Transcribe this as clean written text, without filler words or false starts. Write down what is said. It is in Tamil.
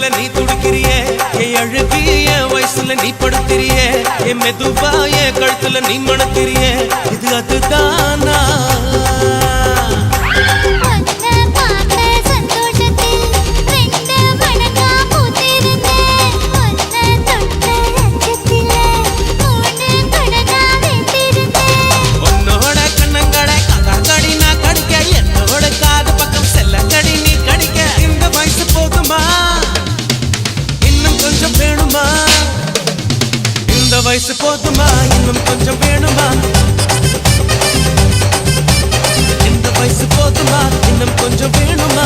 வயசுல நீ துடிக்கிறியே என் அழுகி என் வயசுல நீ படுத்திரியே என் மெதுவா என் கழுத்துல நீ மணத்திரியே இது அதுதானா வயசு போதுமா இன்னும் கொஞ்சம் வேணுமா இந்த வயசு போதுமா இன்னும் கொஞ்சம் வேணுமா